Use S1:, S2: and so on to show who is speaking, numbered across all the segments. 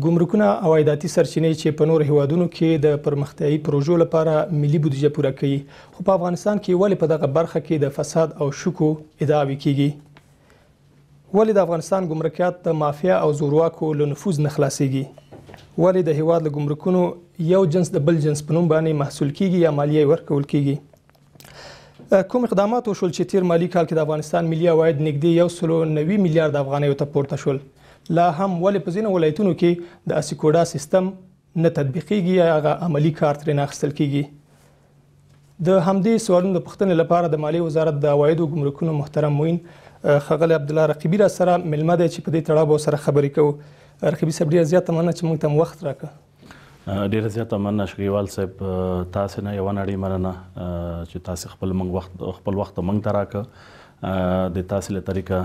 S1: ګمرکونه او عایداتي سرچینې چې په نور هیوادونو کې د پرمختیایي پروژو لپاره ملي بودیجه پوره کوي، خو په افغانستان کې ولې په دغه برخه کې د فساد او شکو ادعاوې کیږي؟ ولې د افغانستان ګمرکیات د مافیا او زورواکو له نفوذ نه خلاصيږي؟ ولې د هیواد له ګمرکونو یو جنس د بل جنس په نوم باندې محصول کیږي یا مالیه ورکول کیږي؟ کوم اقدامات وشول چې تیر مالی کال کې د افغانستان ملي عواید نږدې 190 میلیارډ افغانیو ته پورته شول؟ لا هم ولې په ځینو ولایتونو کې د اسیکوډا سیستم نه تطبیقیږي یا هغه عملی کار ترې نه اخیستل کیږي؟ د همدې سوالونو د پوښتنې لپاره د مالیې وزارت د عوایدو ګمرکونو محترم معین ښاغلی عبدالله رقیبي را سره ملمه دی چې په دې تړاو به سره خبرې کوو. رقیبي صاحب ډېره زیاته مننه چې موږ ته وخت راکړه.
S2: ډېره زیاته مننه شګیوال صاحب، تاسې نه یوه نړۍ مننه چې تاسې خپل وخت موږ ته راکړه. د تاسې له طریقه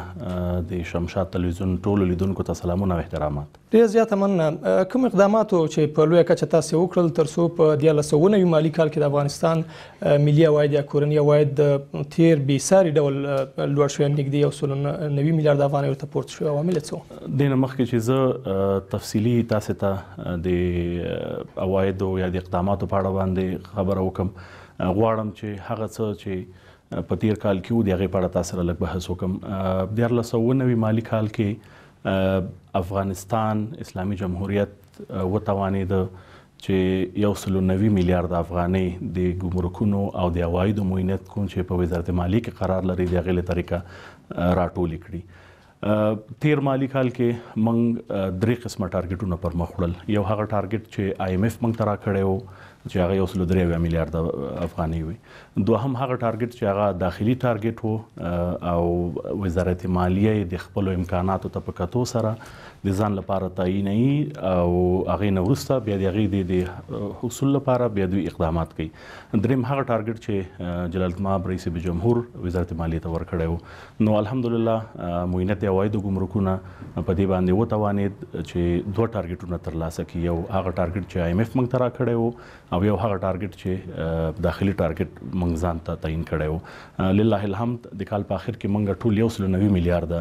S2: د شمشاد تلویزیون ټولو لیدونکو ته سلامونه او احترامات.
S1: ډېره زیاته مننه. کوم اقدامات چې په لویه کچه تاسې وکړل تر څو په 1990 مالي کال کې د افغانستان ملي عواید یا کورني عواید د تیر بېساري ډول لوړ شوی نږدې 190 میلیارډ افغانیو ته پورته شوی؟ عوامل څه وو؟
S2: دې نه مخکې چې زه تفصیلي تاسې ته د عوایدو یا د اقداماتو په اړه باندې خبره وکړم، غواړم چې هغه څه چې په تیر کال کې و د هغې په اړه تاسو سره لږ بحث وکړم. 1990 مالي کال کې افغانستان اسلامي جمهوریت وتوانېده چې 190 میلیارډ افغانۍ د ګمرکونو او د عوایدو معینت کوم چې په وزارت مالیې کې قرار لري د هغې له طریقه راټولې کړي. تیر مالی کال کې موږ 3 قسمه ټارګټونه پر مخ وړل. یو هغه ټارګټ چې IMF موږ ته راکړی و چې هغه 103 میلیارډ افغانۍ وي. دوهم هغه ټارګټ چې هغه داخلي ټارګټ و او وزارت مالیه د خپلو امکاناتو ته په کتو سره د ځان لپاره تعینوي او هغې نه وروسته بیا د هغې د حصول لپاره بیا دوی اقدامات کوي. دریم هغه ټارګټ چې جلال المآب رئیس جمهور وزارت مالیې ته ورکړی و. نو الحمدلله معینت عوایدو ګمرکونه په دې باندې وتوانېد چې 2 ټارګټونه ترلاسه کړي. یو هغه ټارګټ چې IMF موږ ته راکړی و او یو هغه ټارګټ چې داخلي ټارګټ موږ ځان ته تعین کړی و. لله الحمد د کال په آخر کې موږ ټول 190 میلیارډ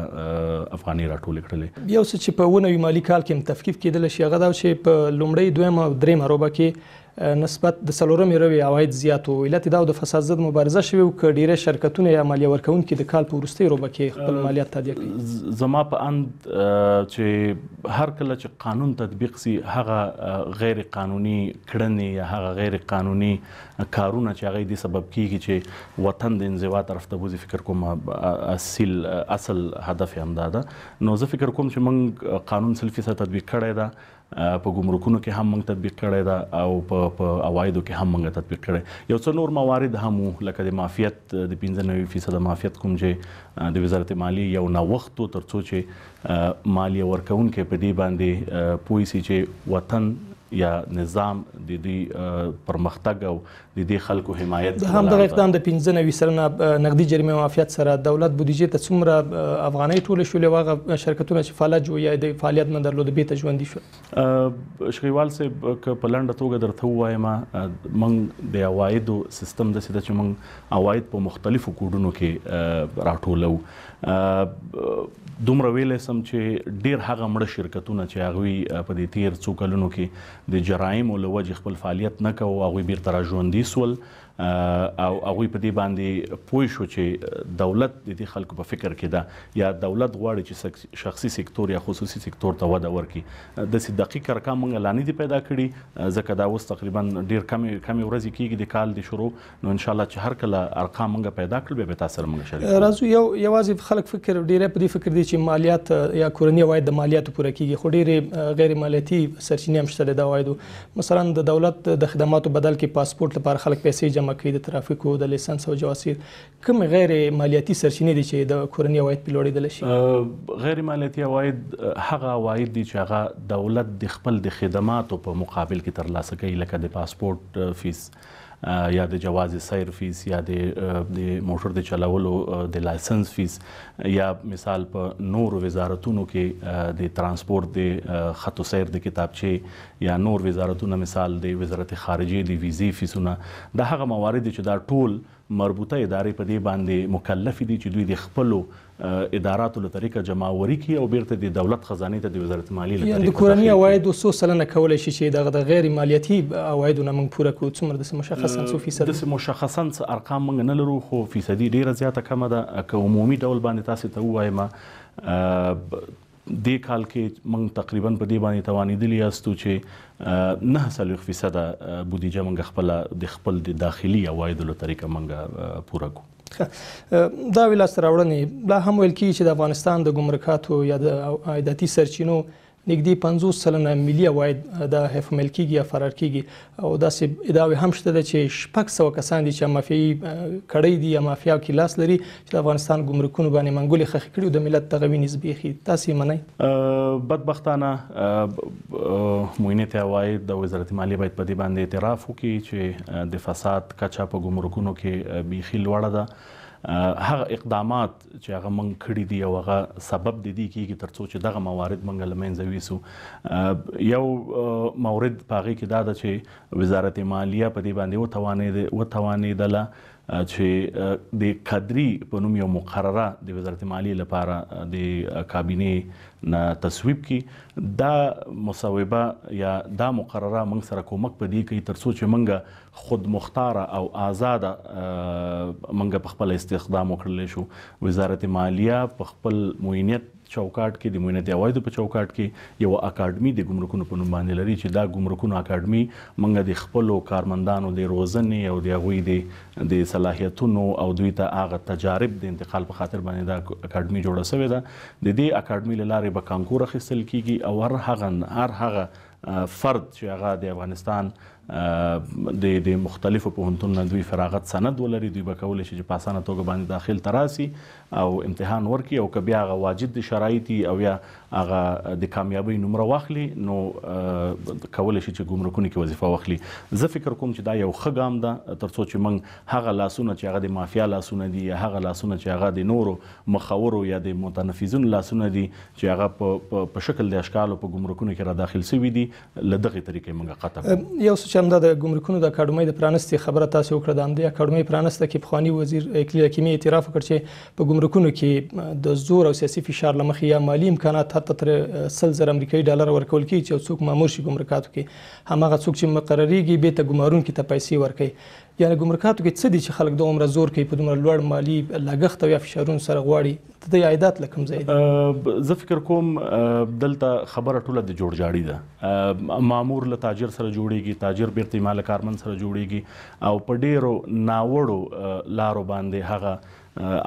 S2: افغانۍ راټولې کړلې.
S1: یو څه چې په 19 مالي کال کې تفکیک کېدلی شي هغه دا چې په لومړۍ، دویمه او درېیمه روبه کې نسبت د څلورمې روبې عواید زیات و. علت دا و د فساد ضد مبارزه شوې و که ډېری شرکتونه یا مالیه ورکوونکي د کال په وروستۍ روبه کې خپل مالیات تادیه کړي؟
S2: زما په اند چې هر کله چې قانون تطبیق سي هغه غیر قانوني کړنې یا هغه غیر قانوني کارونه چې هغه د سبب کیږي چې وطن د انزوا طرف ته بوزي، فکر کوم اصل هدف هم دا ده. نو زه فکر کوم چې موږ قانون 100% تطبیق کړی ده، په ګمرکونو کې هم موږ تطبیق کړی ده او په عوایدو کې هم موږ تطبیق کړی. یو څه نور موارد هم لکه د معافیت د 95% معافیت کوم چې د وزارت مالیې یو نوښت و تر څو چې مالیه ورکوونکي په دې باندې پوه سي چې وطن یا نظام د دې پرمختګ او د دې خلکو حمایت
S1: هم دغه اقدام د 95 سلنه نقدي جریمې معافیت سره دولت بودیجې ته څومره افغانۍ ټولې شولې؟ هغه شرکتونه چې فلج و یا د فعالیت نه درلوده بیرته ژوندي شول؟
S2: شګیوال صاحب که په لنډه توګه درته ووایم، موږ د عوایدو سیستم داسې ده چې موږ عواید په مختلفو کوډونو کې راټولو. دومره ویلی سم چې ډېر هغه مړه شرکتونه چې هغوی په دې تیر څو کلونو کې د جرایمو له وجې خپل فعالیت نه کوو، هغوی بیرته راژوندي سول او هغوی په دې باندې پوه شو چې دولت د دې خلکو په فکر کې ده یا دولت غواړي چې شخصي سکتور یا خصوصي سکتور ته وده ورکړي. داسې دقیق ارقام موږ لا نه دي پیدا کړي ځکه دا اوس تقریبا ډېر کمې ورځې کېږي د کال د شروع. نو انشاءالله چې هر کله ارقام موږ پیدا کړل بیا به تاسو سره موږ شریک.
S1: راځو یوازې خلک فکر ډېری په دې فکر دي چې مالیات یا کورني عواید د مالیاتو پوره کېږي، خو ډېرې غیر مالیاتي سرچینې هم شته د عوایدو. مثلا د دولت د خدماتو بدل کې پاسپورت لپاره خلک پیسې جمع کوي، د ترافیکو، د لیسنس او جواسیر. کوم غیر مالیاتي سرچینې دي چې د کورني عواید په لوړېدلی شي؟
S2: غیر مالیاتي عواید هغه عواید دي چې هغه دولت د خپل د خدماتو په مقابل کې ترلاسه کوي، لکه د پاسپورت فیس یا د جواز سیر فیس یا د موټر د چلولو د لایسنس فیس، یا مثال په نورو وزارتونو کې د ترانسپورت د خط و سیر د کتابچې یا نور وزارتونه مثال د وزارت خارجه د ویزې فیسونه. دا هغه موارد چې دا ټول مربوطه ادارې په دې باندې مکلف دي چې دوی د خپلو اداراتو له طریقه جمعوري کړي او بیرته د دولت خزانې ته د وزارت مالیې له طریقه
S1: د کورني عوایدو څو سلنه کولی شي چې د غیر مالیاتي عوایدو نه موږ پوره کړو؟ څومره داسې مشخصا څو فیصد؟
S2: داسې مشخصا څه ارقام موږ نه لرو، خو فیصدي ډېره زیاته کمه ده. که عمومي ډول باندې تاسې ته ووایم دې کال کې موږ تقریبا په دې باندې توانېدلي یاستو چې 9% بودیجه موږ خپل د داخلي عوایدو له طریقه موږ پوره کړو.
S1: دا وی لاسته راوړنې لا هم ویل کېږي چې د افغانستان د ګمرکاتو یا د عایداتي سرچینو نږدې 50% ملي عواید دا حفظ کېږي یا فرار کېږي، او داسې ادعاوې هم شته ده چې 600 کسان دي چې مافیایي کړۍ دي یا مافیا کې لاس لري چې د افغانستان ګمرکونو باندې منګولې خښې کړي او د ملت دغه وینې زبېښي. تاسې منئ؟
S2: بدبختانه معینات عواید د وزارت مالیې باید په دې باندې اعتراف وکړي چې د فساد کچه په ګمرکونو کې بیخي لوړه ده. هغه اقدامات چې هغه موږ کړي دي او هغه سبب د دې کېږي تر څو چې دغه موارد موږ له منځه یوسو. یو مورد په هغې کې دا ده چې وزارت مالیه په دې باندې وتوانېدله چې د کادري په نوم یو مقرره د وزارت مالیې لپاره د کابینې نه تصویب کړي. دا مصوبه یا دا مقرره موږ سره کومک په دې کوي تر څو چې موږ خود مختاره او آزاده موږ په خپل استخدام وکړلی شو. وزارت مالیه په خپل معینیت چوکاټ کې د معینت عوایدو په چوکاټ کې یو اکاډمي د ګمرکونو په نوم باندې لري چې دا ګمرکونو اکاډمي موږ د خپلو کارمندانو د روزنې او د هغوی د صلاحیتونو او دوی ته هغه تجارب د انتقال په خاطر باندې دا اکاډمي جوړه شوې ده. د دې اکاډمي له لارې به کانکور اخیستل کیږي او هر هغه فرد چې هغه د افغانستان د مختلفو پوهنتونونو دوی فراغت سند ولري دوی به کولی شي چې په اسانه توګه باندې داخل ته راسي او امتحان ورکړي او که بیا هغه واجد شرایط او یا هغه د کامیابۍ نمره واخلي نو کولی شي چې ګمرکونو کې وظیفه واخلي. زه فکر کوم چې دا یو ښه ګام ده تر څو چې موږ هغه لاسونه چې هغه د مافیا لاسونه دي یا هغه لاسونه چې هغه د نورو مخورو یا د متنفذونو لاسونه دي چې هغه په شکل د اشکالو په ګمرکونو کې را داخل شوي دي له دغې طریقې موږ قطع کوو.
S1: یو څه چې همدا د ګمرکونو د اکاډمۍ د پرانستې خبره تاسې وکړه، د همدې اکاډمۍ پرانسته کې پخواني وزیر اقلیل حکیمي اعتراف وکړ چې په ګمرکونو کې د زور او سیاسي فشار له مخې یا مالي امکانات حتی تر 100,000 امریکایي ډالر ورکول کېږي چې یو څوک مامور شي ګمرکاتو کې، هماغه څوک چې مقرریږي بېرته ګمارونکي ته پیسې ورکوي. یعنې ګمرکاتو کې څه دي چې خلک دومره زور کوي په دومره لوړ مالي لګښت او یا فشارونو سره غواړي د عایدات له کوم ځای دي؟
S2: زه فکر کوم دلته خبره ټوله د جوړجاړي ده. مامور له تاجر سره جوړیږي، تاجر بیرته مال کارمند سره جوړیږي او په ډیرو ناوړو لارو باندې هغه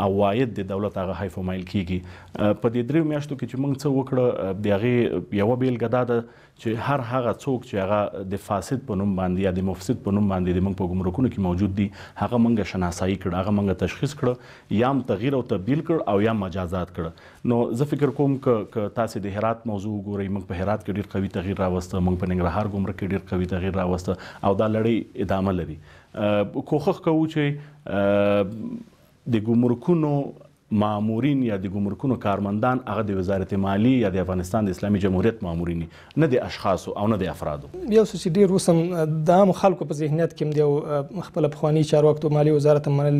S2: عواید د دولت هغه حیف و مایل کیږي. په دې 3 میاشتو کې چې موږ څه وکړه د هغې یوه بیلګه دا ده چې هغه څوک چې هغه د فاسد په نوم باندې یا د مفسد په نوم باندې د موږ په ګمرکونو کې موجود دي هغه موږ شناسایي کړه، هغه موږ تشخیص کړه، یا هم تغییر او تبدیل کړ او یا مجازات کړه. نو زه فکر کوم که تاسې د هرات موضوع وګورئ، موږ په هرات کې ډېر قوي تغییر راوسته، موږ په ننګرهار ګمرک کې ډېر قوي تغییر راوسته او دا لړۍ ادامه لري. کوښښ کوو چې د ګمرکونو مامورین یا د ګمرکونو کارمندان هغه د وزارت مالیې یا د افغانستان د اسلامي جمهوریت مامورین نه د اشخاصو او نه د افرادو.
S1: یو څه چې ډېر اوس هم د عامو خلکو په ذهنیت کې هم د یو خپله پخواني چارواکو مالیې وزارت هم منل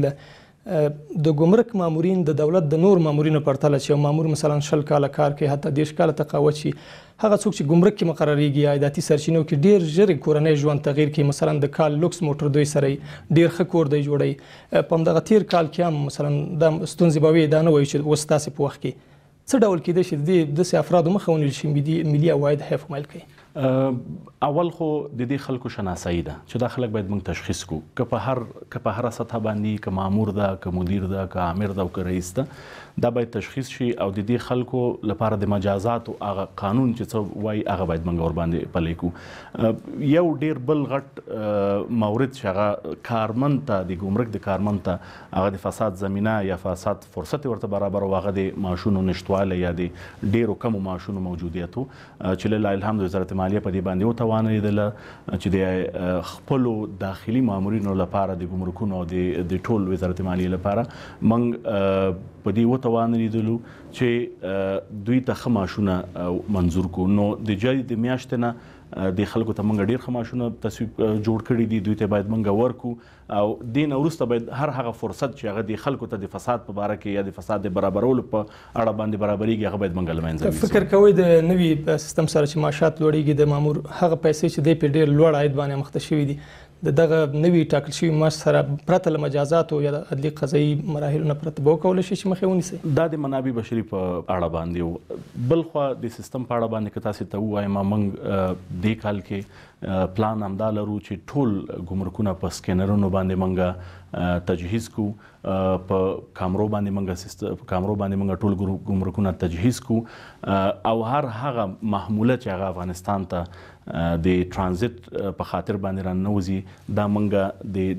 S1: د ګمرک مامورین د دولت د نور مامورینو پرتله چې یو مامور مثلا 20 کاله کار کوي حتی 10 کاله تقاعد شي، هغه څوک چې ګمرک کې مقرریږي عایداتي سرچینو کې ډیر ژر کورنۍ ژوند تغییر کوي، مثلا د کال لوکس موټر دوی سره ډیر ښه کور دی جوړوي. په همدغه تیر کال کې هم مثلا د ستونزې به وي دا نه وایي چې اوس تاسې په وخت کې څه ډول کېدای شي د داسې افرادو مخه ونیول شي ملي عواید حیف مایل کوي؟
S2: اول خو د دې خلکو شناسایی ده چې دا خلک باید موږ تشخیص کړو، که په هره سطحه باندې، که مامور ده، که مدیر ده، که امیر ده او که رئیس ده، دا باید تشخیص شي او د دې خلکو لپاره د مجازاتو هغه قانون چې څه وایي هغه باید موږ ورباندې پلی کړو. یو ډیر بل غټ مورد چې هغه کارمند ته د ګمرک د کارمند ته هغه د فساد زمینه یا فساد فرصت ورته برابر و، هغه د معاشونو نشتوالی یا د ډیرو کمو معاشونو موجودیت و چې لله الحمد وزارت مالیه په دې باندې وتوانېدله چې د خپلو داخلي مامورینو لپاره د ګمرکونو او د ټول وزارت مالیې لپاره موږ په دې وتوانېدلو چې دوی ته ښه معاشونه منظور کړو. نو د جای د میاشتې نه د خلکو ته موږ ډیر خماشونه تصویب جوړ کړي دي دوی ته باید موږ ورکو او دین وروسته باید هر هغه فرصت چې هغه د خلکو ته د فساد په باره کې یا د فساد د برابرولو په اړه باندې برابرېږي هغه باید موږ له منځه یوسو.
S1: فکر کوئ د نوي سیستم سره چې معاشات لوړېږي د مامور هغه پیسې چې دی په ډېر لوړ عاید باندې مخته شوي دي د دغه نوي ټاکل شوي معاش سره پرته له مجازاتو یا د عدلي قضایي مراحلو نه پرته به وکولی شي چې مخې ونیسئ؟
S2: دا د منابع بشري په اړه باندې بل خوا د سیستم په اړه باندې که تاسې ته ووایم موږ دې کال کې پلان همدا لرو چې ټول ګمرکونه په سکینرونو باندې موږ تجهیز کو په کامرو باندې موږ ټول ګمرکونه تجهیز کو او هر هغه محموله چې هغه افغانستان ته د ترانزیت په خاطر باندې راننوځي دا موږ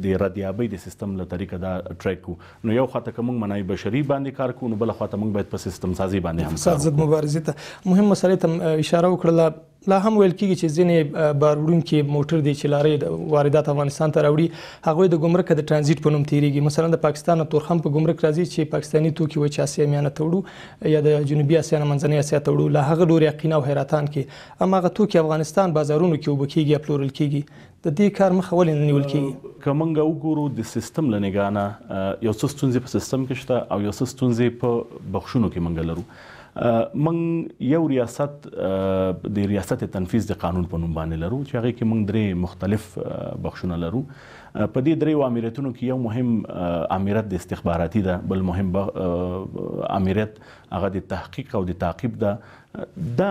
S2: د ردیابۍ د سیستم له طریقه دا ټریک کو. نو یو خواته که موږ منابع بشري باندې کار کوو نو بله خواته موږ باید په سیستم سازي باندې هم
S1: فساد ضد مبارزې ته مهم مسلې ته اشاره وکړله. لا هم ویل کېږي چې ځینې بار وړونکي موټر دي چې لارې د واردات افغانستان ته راوړي هغوی د ګمرک د ترانزیت په نوم تیریږي. مثلا د پاکستان نه تورخم په ګمرک راځي چې پاکستاني توکي وایي چې اسیا میانه ته وړو یا د جنوبي اسیا نه منځنۍ اسیا ته وړو له هغه لورې یقین او حیرتان کې اما هغه توکي افغانستان بازارونو کې اوبه کېږي یا پلورل کېږي. د دې کار مخه ولې نه نیول کېږي؟
S2: که موږ وګورو د سیستم له نګاه نه یو څه ستونزې په سیستم کې شته او یو څه ستونزې په بخښونو کې موږ لرو. موږ یو ریاست د ریاست تنفیذ د قانون په نوم باندې لرو چې هغه کې موږ درې مختلف بخښونه لرو. په دې دریو امریتونو کې یو مهم امریت د استخباراتي ده، بل مهم امریت هغه د تحقیق او د تعقیب ده. دا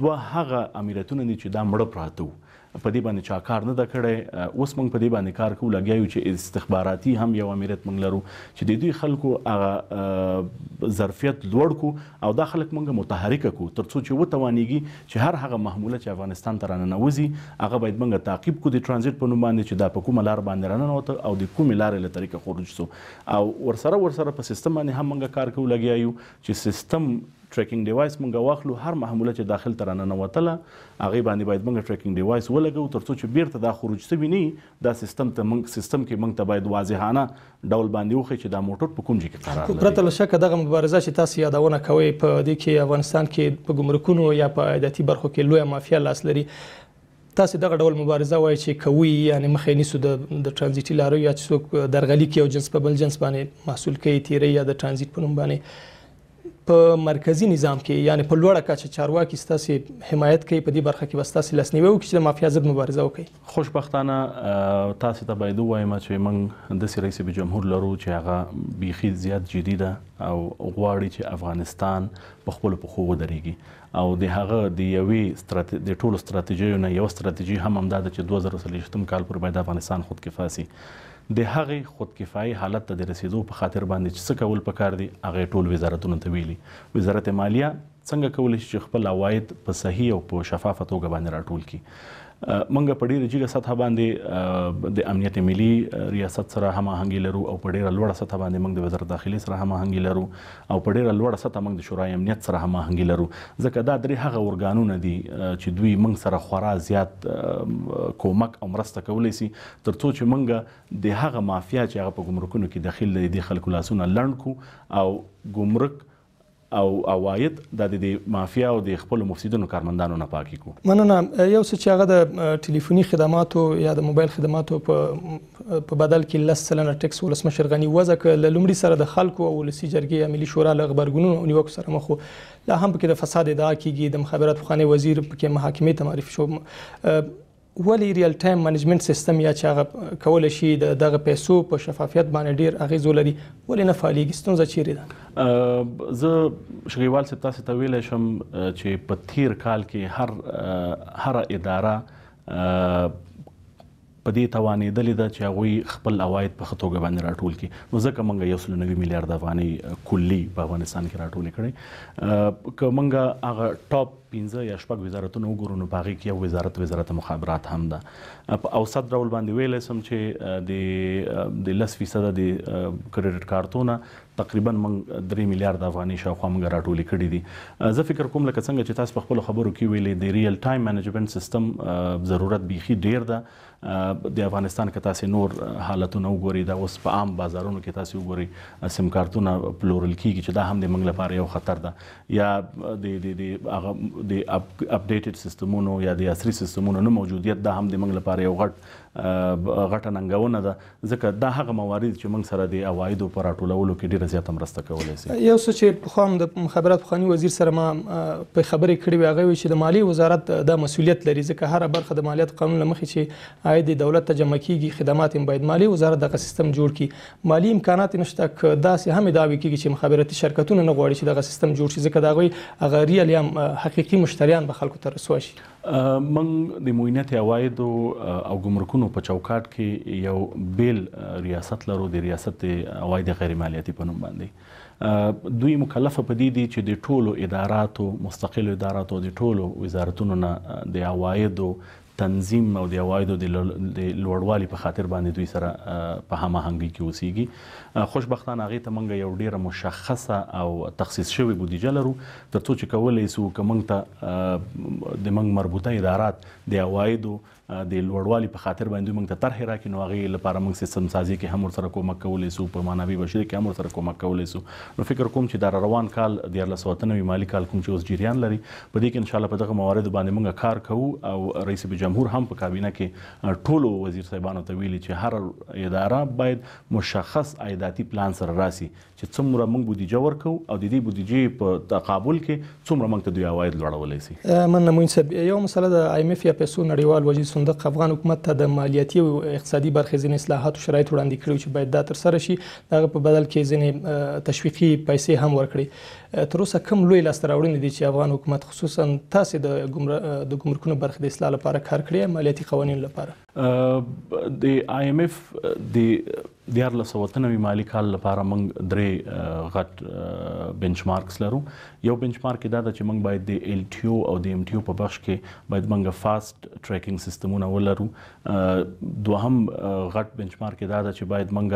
S2: دوه هغه امریتونه دي چې دا مړه پراته وو په دې باندې چا کار نه ده کړی. اوس موږ په دې باندې کار کوو لګیا یو چې استخباراتي هم یو امریت موږ لرو چې د دوی خلکو هغه ظرفیت لوړ کو او دا خلک موږ متحرکه کو تر څو چې وتوانیږي چې هر هغه محموله چې افغانستان ته راننوځي هغه باید موږ تعقیب کو د ترانزیت په نوم باندې چې دا په کومه لار باندې راننوته او د کومې لارې له طریقه خروج سو او ورسره په سیستم باندې هم موږ کار کوو لګیا یو چې سیستم ټریکینګ ډیوایس موږ واخلو. هر محموله چې داخل ته راننوتله هغې باندې باید موږ ټریکینګ ډیوایس ولګو تر څو چې بیرته دا خروج سوي نه دا سیستم کې موږ ته باید واضحانه ډول باندې وښیي چې دا موټر په کوم ځای کې قرار لري.
S1: پرته له شکه دغه مبارزه چې تاسو یادونه کوئ په دې کې افغانستان کې په ګمرکونو یا په عایداتي برخو کې لویه مافیا لاس لري. تاسو دغه ډول مبارزه وایي چې کوي یعنی مخې نیسو د ترانزیتي لارو یا چې څوک درغلي کوي او جنس په بل جنس باندې محصول کوي تیری یا د ترانزیت په نوم باندې په مرکزی نظام کې یعنی په لوړه کچه چارواکي ستاسو حمایت کوي په دې برخه کې وستاسو لاسنیوي وکړي چې د مافیا ضد مبارزه وکړي.
S2: خوشبختانه تاسو ته باید ووایم چې موږ د رئیس جمهور لرو چې هغه بیخي زیات جدي ده او غواړي چې افغانستان په خپل پښو ودرېږي او د هغه د یوې د ټولو ستراتیژیو نه یو ستراتیژي هم همدا ده چې 2023 کال پر باید افغانستان خودکفا سي. د هغې خودکفایي حالت ته د رسیدو په خاطر باندې چې څه کول پکار دي هغې ټول وزارتونو ته ویلي. وزارت مالیه څنګه کولی شي چې خپل عواید په صحیح او په شفافه توګه باندې راټول کړي. موږ په ډیره جګه سطح باندې د امنیت ملي ریاست سره هماهنګي لرو او په ډیره لوړه سطح باندې موږ د وزارت داخلي سره هماهنګي لرو او په ډیره لوړه سطح موږ د شورای امنیت سره هماهنګي لرو ځکه دا درې هغه ارګانونه دي چې دوی موږ سره خورا زیات کومک او مرسته کولی سي تر څو چې موږ د هغه مافیا چې هغه په ګمرکونو کې داخل دي د خلکو لاسونه لنډ کو او ګمرک او عواید د مافیا او د خپل مفسدونو کارمندانو نه پاکي کو.
S1: مننه. یو څه چې هغه د ټلیفوني خدماتو یا د موبایل خدماتو په بدل کې 10% ټیکس ولسمشر غني وضع کړ له لومړي سره د خلکو او ولسي جرګې یا ملي شورا له غبرګونونو او نیوکو سره مخ لا هم پکې د فساد ادعا کیږي. د مخابرات خانه وزیر پکې محاکمې ته معرفي شو. ولی ریل ټایم منیجمنت سیستم یا چې هغه کول شي دغه پیسو په شفافیت باندې ډیر اغیز ولري ولې نه فعالیږي؟ ستونزه چیرې ده؟
S2: زه شغیوال صاحب تاسو ته ویلی شم چې په تیر کال کې هر اداره په دې توانېدلې ده چې هغوی خپل عواید په ښه توګه باندې راټول کړي. نو ځکه موږ 190 میلیارډ افغانۍ کلي په افغانستان کې راټولې کړې. که موږ هغه ټاپ 15 یا 6 وزارتونه وګورو نو په هغې کې یو وزارت مخابرات هم ده. په اوسط ډول باندې ویلی سم چې د 10% د کریډټ کارتونه تقریبا موږ 3 میلیارډ افغانۍ شاوخوا موږ راټولې کړي دي. زه فکر کوم لکه څنګه چې تاسو په خپلو خبرو کې ویلې د ریل ټایم منیجمنت سیستم ضرورت بیخي ډیر ده. د افغانستان که تاسو نور حالتونه وګورئ دا اوس په عام بازارونو کې تاسو وګورئ سیم کارتونه پلورل کیږي چې دا هم د موږ لپاره یو خطر ده. یا د هغه د اپډیټډ سیستمونو یا د عصري سیستمونو نه موجودیت دا هم د موږ لپاره یو غټه ننګونه ده، ځکه دا هغه موارد چې موږ سره د عوایدو په راټولولو کې ډېره زیاته مرسته کولی شي.
S1: یو څه چې پخوا هم د مخابرات پخواني وزیر سره ما په خبرې کړې وې، هغه وایي چې د مالیې وزارت دا مسؤلیت لري، ځکه هره برخه د مالیات قانون له مخې چې عاید دولت ته جمع کیږي خدمات هم باید مالیې وزارت دغه سیستم جوړ کړي. مالي امکانات نشته، که داسې هم ادعا کیږي چې مخابراتي شرکتونه نه غواړي چې دغه سیستم جوړ شي، ځکه د هغوی هغه ریل یا حقیقي مشتریان به خلکو ته رسوا شي.
S2: موږ د معاینت عوایدو او ګمرکونو په چوکاټ کې یو بیل ریاست لرو، د ریاست عواید غیر مالیاتي په نوم باندې. دوی مکلفه په دې دي چې د ټولو اداراتو، مستقلو اداراتو، د ټولو وزارتونو نه د عوایدو تنظیم او د عوایدو د لوړوالي په خاطر باندې دوی سره په هماهنګۍ کې اوسیږي. خوشبختانه هغې ته موږ یو ډیره مشخصه او تخصیص شوې بودیجه لرو، ترڅو چې کولی سو که موږ ته د موږ مربوطه ادارات د عوایدو د لوړوالي په خاطر باندې موږ ته طرحې راکړي، نو هغې لپاره موږ سیستم سازي کې هم ورسره کومک کولی سو، په معنوي بشري کې هم ورسره کومک کولی سو. نو فکر کوم چې دا روان کال 1499 مالي کال کوم چې اوس جریان لري، په دې کې انشاءالله په دغه مواردو باندې موږ کار کوو، او رئیس جمهور هم په کابینه کې ټولو وزیر صاحبانو ته ویلي چې هر اداره باید مشخص عایداتي پلان سره راسي چې څومره موږ بودیجه ورکوو او د دې بودیجې په تقابل کې څومره موږ ته دوی عواید لوړولی سي.
S1: مننه موین صاحب. یو مسله د IMF یا پیسو نړیوال وجهي صندوق افغان حکومت ته د مالیاتي او اقتصادي برخې ځینې اصلاحاتو شرایط وړاندې کړي چې باید دا ترسره شي، د هغه په بدل کې ځینې تشویقي پیسې هم ورکړي. تر اوسه کوم لوی لاسته راوړنې دي چې افغان حکومت خصوصا تاسې د ګمرکونو برخې د اصلاح لپاره کار کړی مالیاتي قوانینو لپاره؟
S2: د IMF د 1499 مالي کال لپاره موږ درې غټ بنچ مارکس لرو. یو بنچ مارک دا ده چې موږ باید د LTO او د MTO په بخش کې باید موږ فاست ټریکینګ سیستمونه ولرو. دوهم غټ بنچ مارک دا ده چې باید موږ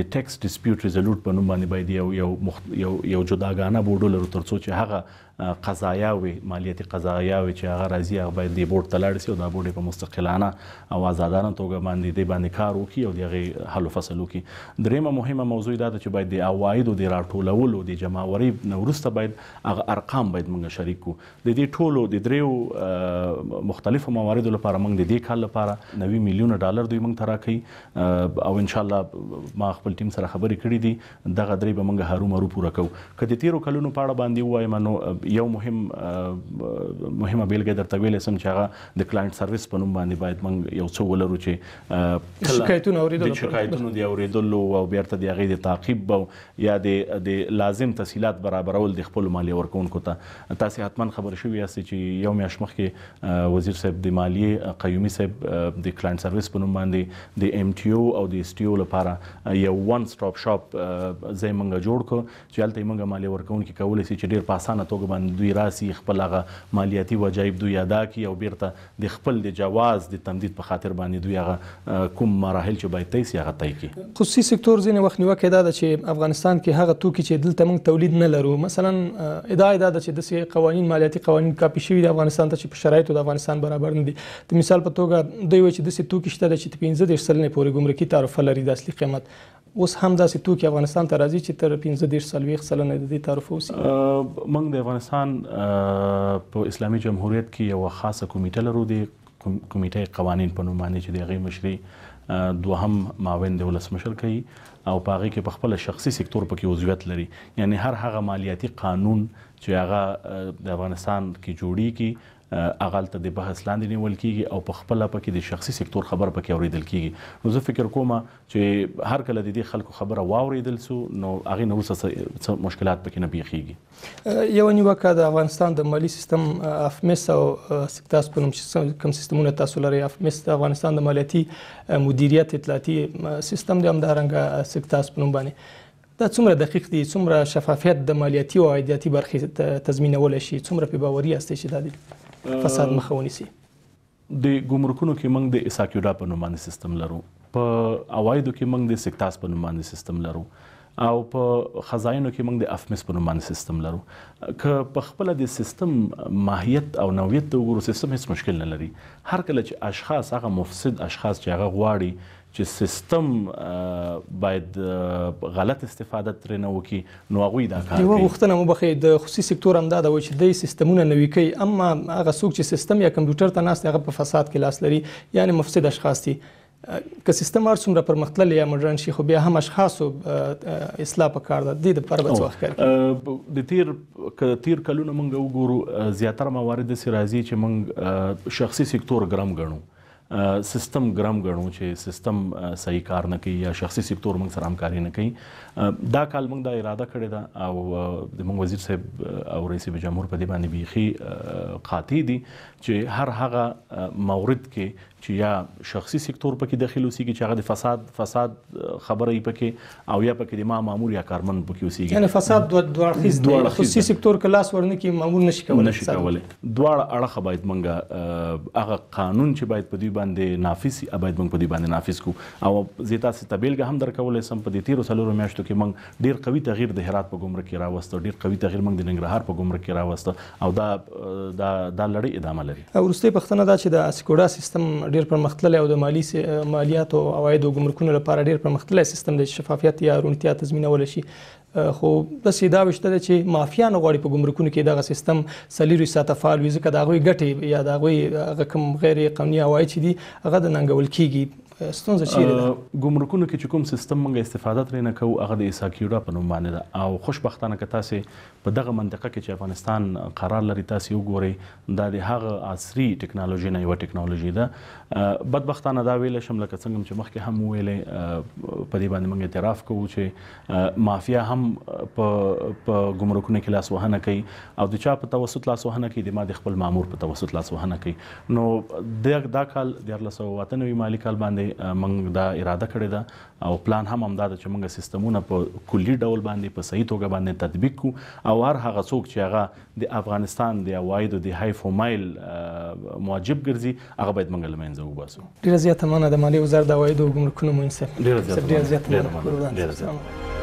S2: د ټیکس ډسپیوټ ریزولوټ په نوم باندې باید یو جداګانه بورډ ولرو، ترڅو چې هغه قضایاوي مالیاتي قضایاوي چې هغه راځي هغه باید د بورډ ته لاړ شي او دا بورډ په مستقلانه او آزادانه توګه باندې کار وکړي او د هغې حل و فصل وکړي. دریمه مهمه موضوع دا ده چې باید د عوایدو د راټولولو د جمعوري نه وروسته باید هغه ارقام باید موږ شریک کړو. د دې ټولو د دریو مختلفو مواردو لپاره موږ د دې کال لپاره 90 میلیونه ډالر دوی موږ ته راکوي، او انشاءالله ما خپل ټیم سره خبرې کړي دي، دغه درې به موږ هرومرو پوره کوو. که د تیرو کلونو په اړه باندې ووایم، نو یو مهمه بیلګه درته ویلی سم چې هغه د کلاینټ سروس په نوم باندې باید موږ یو څه ولرو چې شکایتونو د اورېدلو او بیرته د هغې د تعقیب او یا د لازم تسهیلات برابرول د خپلو مالیه ورکوونکو ته. تاسې حتما خبر شوي یاستئ چې یو میاشت مخکې وزیر صاحب د مالیې قیومي صاحب د کلاینټ سروس په نوم باندې د MTO او د STO لپاره یو ون سټاپ شاپ ځای موږ جوړ کړو چې هلته یې موږ مالیه ورکوونکي کولی سي چې ډېر په اسانه توګه باندې دوی راسي، خپل هغه مالیاتي وجایب دوی ادا کړي او بیرته د خپل د جواز د تمدید په خاطر باندې دوی هغه کوم مراحل چې باید طی سي هغه طی کړي.
S1: خصوصي سکتور ځینې وخت نیوکه دا ده چې افغانستان کې هغه توکي چې دلته موږ تولید نه لرو، مثلا ادعا دا ده چې داسې قوانین مالیاتي قوانین کاپي شوي د افغانستان ته چې په شرایطو د افغانستان برابر نه دي. د مثال په توګه دوی وایي چې داسې توکي شته چې 15 سلنې پورې ګمرکي تعرفه لري د اصلي قیمت. اوس هم داسې توکي افغانستان ته راځي چې تر 15 سلنه د دې تعرفه اوسي.
S2: موږ د افغانستان په اسلامي جمهوریت کې یو خاصه کمیټه لرو، د کمیټه قوانین په نوم باندې چې د هغې مشري دوهم معاون د ولسمشر کوي او په هغې کې په خپله شخصي سکتور پکې عضویت لري. یعنی هغه مالیاتي قانون چې هغه د افغانستان کې جوړیږي هغه هلته د بحث لاندې نیول کیږي او په خپله پکې د شخصي سکتور خبر پکې اورېدل کیږي. نو زه فکر کوم چې هر کله د دې خلکو خبره واورېدل سو نو هغې نه وروسته څه مشکلات پکې نه پیښیږي.
S1: یوه نیوکه د افغانستان د مالي سیستم افمس او سکتاس په نوم چې کوم سیستمونه تاسو لرئ، افمس د افغانستان د مالیاتي مدیریت اطلاعاتي سیستم دی، همدارنګه سکتاس په نوم باندې. دا څومره دقیق دي، څومره شفافیت د مالیاتي او عایداتي برخې تضمینولی شي، څومره پې باوري یاستئ چې دا د فساد مخه ونیسي؟
S2: د ګمرکونو کې موږ د اساکیوډا په نوم باندې سیستم لرو، په عوایدو کې موږ د سکتاس په نوم باندې سیستم لرو، او په خزاینو کې موږ د افمس په نوم باندې سیستم لرو. که په خپله د سیستم ماهیت او نوعیت ته وګورو، سیستم هیڅ مشکل نه لري. هر کله چې اشخاص، هغه مفسد اشخاص چې هغه غواړي چې سیستم باید غلط استفاده ترې نه وکړي نو هغوی دا کار
S1: یوه
S2: کوي.
S1: غوښتنه مو بخښئ د خصوصي سکتور همدا ده چې دوی سیستمونه نوي کوي، اما هغه څوک چې سیستم یا کمپیوټر ته ناست هغه په فساد کې لاس لري، یعنې مفسد اشخاص دي. که سیستم هر څومره پرمختللی یا مډرن شي خو بیا هم اشخاصو اصلاح پکار ده. دې دپاره به څه وخت کار کوي؟
S2: د تیر کلونه موږ وګورو زیاتره موارد داسې راځي چې موږ شخصي سکتور ګرم ګڼو، سیستم ګرم ګڼو چې سیستم صحیح کار نه کوي یا شخصي سکتور موږ سره همکاري نه کوي. دا کال موږ دا اراده کړې ده او د موږ وزیر صاحب او رئیس جمهور په دې باندې بیخي قاطع دي چې هر هغه مورد کې چې یا شخصي سکتور پکې داخل اوسېږي چې هغه د فساد خبره یې پکې او یا پکې د مامور یا کارمند پکې اوسېږي،
S1: یعنې فساد دوه اړخیز دی. خصوصي سکتور که لاس ورنه کړي مامور نشي کولی.
S2: دواړه اړخه باید موږ هغه قانون چې باید په دوی باندې نافذ باید موږ په دوی باندې نافذ کړو. او زه تاسو ته بیلګه هم درکولی سم، په دې تیرو څلورو میاشتو کې موږ ډېر قوي تغییر د هرات په ګمرک کې راوسته، ډېر قوي تغییر موږ د ننګرهار په ګمرک کې راوسته او دا لړۍ ادامه لري.
S1: وروستۍ پوښتنه دا چې د اسکوډا سیستم ډېر پرمختللی او د مالیاتو او عوایدو ګمرکونو لپاره ډېر پرمختللی سیستم دی چې شفافیت یا روڼتیا تضمینولی شي، خو داسې دا وشته ده چې مافیا نه غواړي په ګمرکونو کې دغه سیستم 24 ساعته فعال وي، ځکه د هغوی ګټې یا د هغوی هغه کوم غیر قانوني عواید چې دي هغه د ننګول کېږي. ستونزه چیرې ده؟
S2: ګمرکونو کې چې کوم سیستم موږ استفاده ترې نه کوو هغه د اساکیوډا په نوم باندې ده او خوشبختانه که تاسې په دغه منطقه کې چې افغانستان قرار لري تاسې وګورئ دا د هغه عصري ټکنالوژي نه یوه ټکنالوژي ده. بدبختانه دا ویلی شم لکه څنګه چې مخکې هم وویلی په دې باندې موږ اعتراف کوو چې مافیا هم په ګمرکونو کې لاسوهنه کوي او د چا په توسط لاسوهنه کوي، د ما د خپل مامور په توسط لاسوهنه کوي. نو دا کال 1498 مالي کال باندې موږ دا اراده کړې ده او پلان هم همدا ده چې موږ سیستمونه په کلي ډول باندې په صحیح توګه باندې تطبیق کړو او هر هغه څوک چې هغه د افغانستان د عوایدو د هایف و مایل معجب ګرځي هغه باید موږ له منځه وباسو.
S1: ډېره زیاته مننه د مالیې وزارت د عوایدو او ګمرکونو معین صاحب.
S2: ډېره زیاته
S1: مننه.